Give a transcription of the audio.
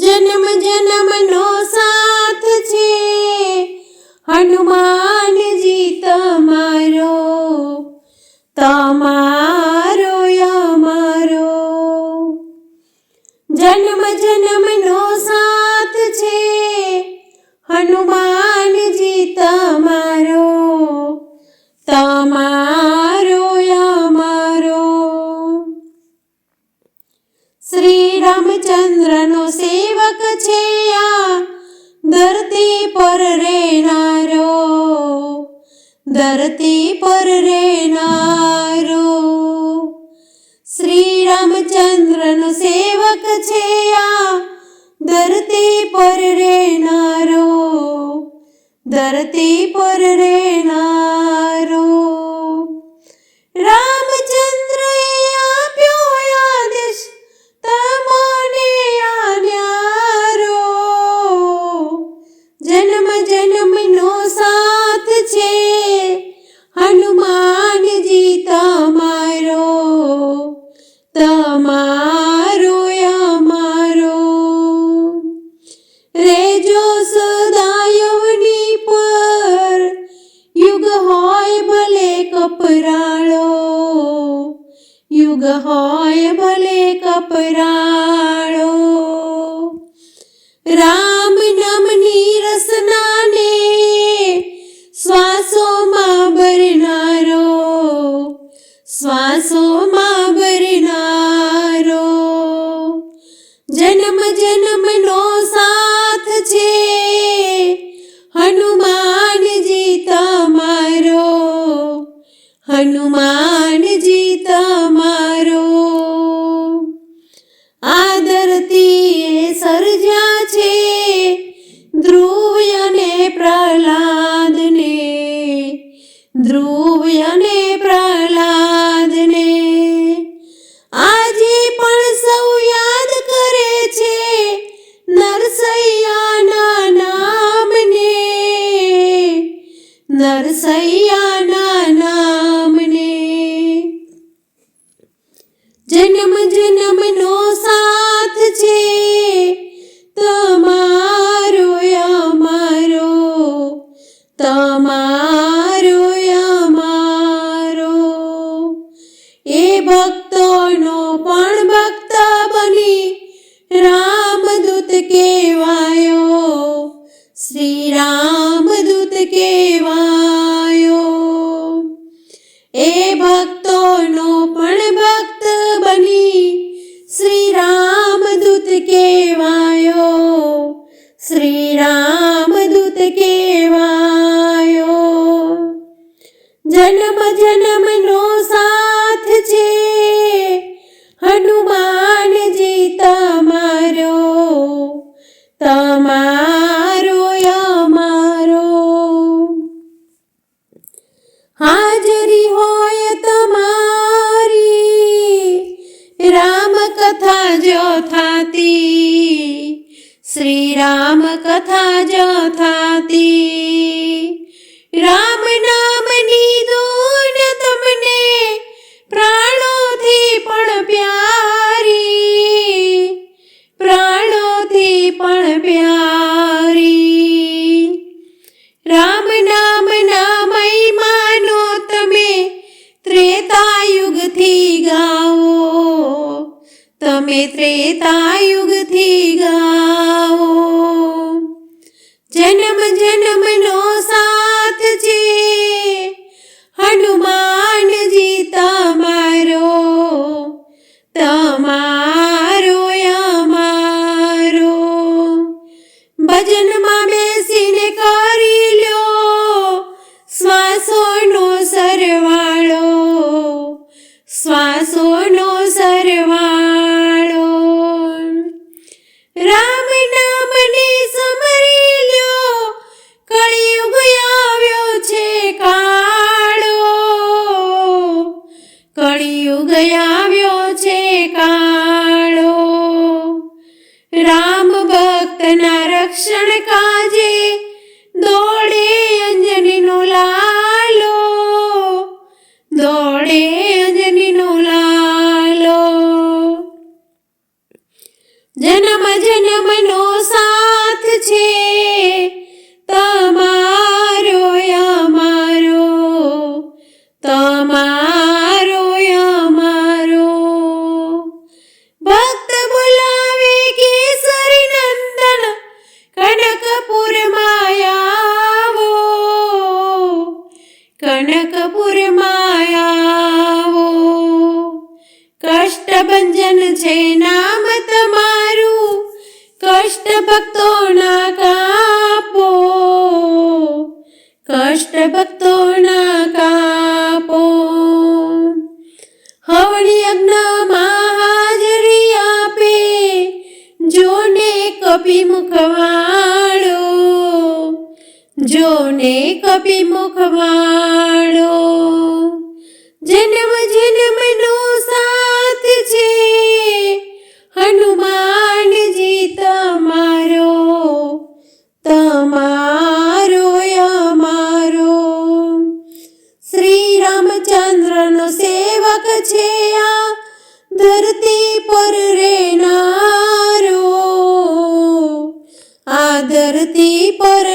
જન્મ જન્મનો સાથ છે હનુમાનજી તમારો, તમારો અમારો. જન્મ જન્મનો સાથ છે હનુમાનજી તમારો, તમારો અમારો. શ્રી રામચંદ્રનો સેવક છે આ ધરતી પર રહેનારો, ધરતી પર રહેનારો. શ્રી રામચંદ્રનો સેવક છે આ ધરતી પર રહેનારો, ધરતી પર રહેનારો. રામચંદ્રએ આપ્યો આદેશ તમને આ ન્યારો, જન્મ જન્મનો સાથ છે હનુમાનજી તમારો, તમારો અમારો. રેજો સદા યવની પર યુગ હોય ભલે કપરાળો, યુગ હોય ભલે કપરાળો. રામ નામની રસનાને શ્વાસોમાં ભરનારો, શ્વાસોમાં ભરનારો. જન્મ જન્મનો સાથ છે હનુમાનજી તમારો, હનુમાનજી તમારો. આ ધરતીએ સર્જ્યા છે ધ્રુવ અને પ્રહલાદને, ધ્રુવ અને પ્રહલાદને. આજે પણ સૌ યાદ કરે છે નરસૈયાના નામને, નરસૈયાના નામને. જન્મ જન્મનો સાથ છે તમારો અમારો, તમારો અમારો. એ ભક્તોનો પણ ભક્ત બની રામદૂત કહેવાયો, શ્રી રામદૂત કહેવાયો. એ ભક્તોનો પણ ભક્ત બની શ્રી રામદૂત કહેવાયો, શ્રી રામદૂત કહેવાયો. જન્મ જન્મનો સાથ છે હનુમાનજી તમારો, તમારો અમારો. હાજરી હોય તમારી રામ કથા જો થાતી, શ્રી રામ કથા જો થાતી. રામ નામની ધૂન તમને પ્રાણોથી પણ પ્યારી, પ્રાણોથી પણ પ્યારી. રામ નામના મહિમાનો તમે ત્રેતાયુગથી ગાઓ, તમે ત્રેતાયુગથી ગાઓ. જન્મ જન્મનો સાથ છે હનુમાનજી તમારો, તમારો અમારો. ભજનમાં બેસીને કરી લ્યો શ્વાસોનો સરવાળો, શ્વાસોનો સરવાળો. રામ નામને સમરી લ્યો કળિયુગ આવ્યો છે કાળો, કળિયુગ આવ્યો છે કાળો. રામ ભક્તના રક્ષણ કાજે દોડે અંજનીનો લાલો, દોડે અંજનીનો લાલો. જન્મ જન્મ જન્મનો સાથ છે તમારો અમારો, તમારો અમારો. ભક્ત બોલાવે કેસરી નંદન કનકપુરમાં આવો, કનકપુરમાં આવો. કષ્ટભંજન છે નામ તમારું, કષ્ટ ભક્તોના કાપો, કષ્ટ ભક્તોના કાપો. હવન યજ્ઞમાં હાજરી આપે જોને કપી મુખવાળો, જોને કપી મુખવાળો. જન્મ જન્મનો સાથ છે હનુમાનજી તમારો, તમારો અમારો. શ્રી રામચંદ્રનો સેવક છે આ ધરતી પર રહેનારો, આ ધરતી પર